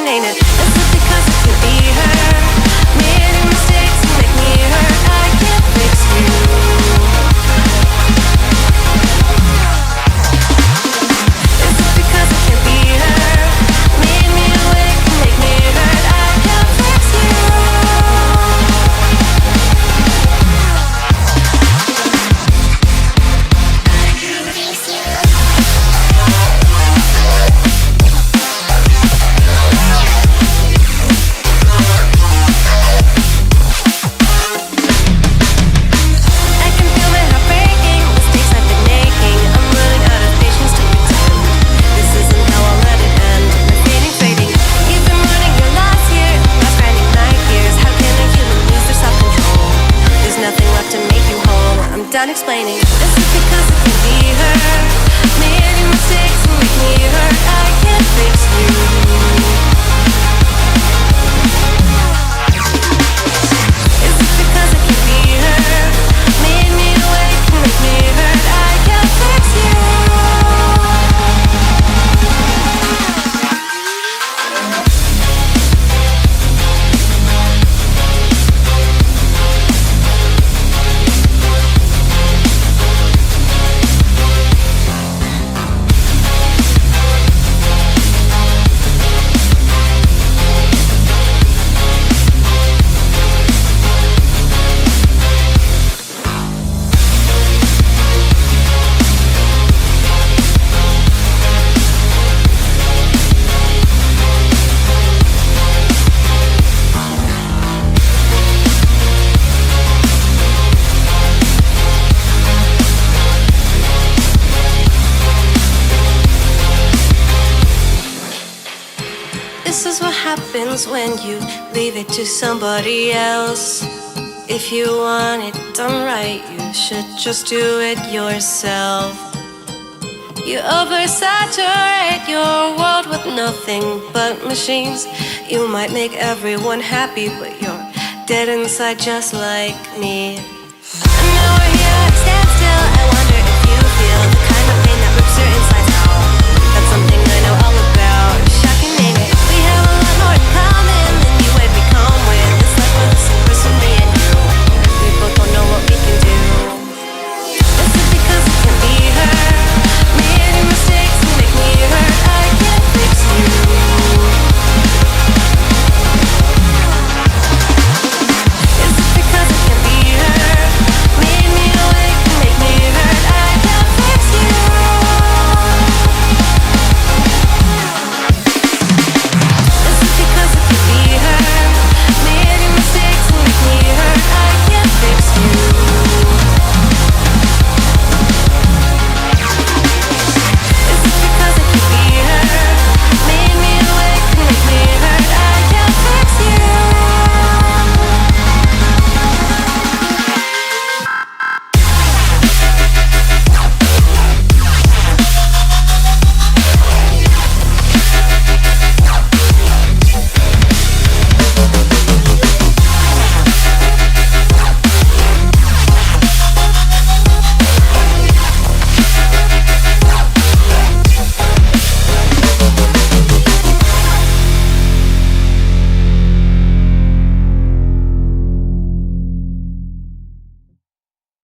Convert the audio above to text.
broken, ain't it? Is it because I can't be her? Made mistakes to make me hurt. I can't fix you. Is it because I can't be her? Made me awake and make me hurt. I can't fix you. Done explaining. Is it because I can't be her? Made mistakes and make me hurt. I can't fix you. Is it because I can't be her? Made me awake and make me hurt. I can't fix you. This is what happens when you leave it to somebody else. If you want it done right, you should just do it yourself. You oversaturate your world with nothing but machines. You might make everyone happy, but you're dead inside just like me. And now we're here.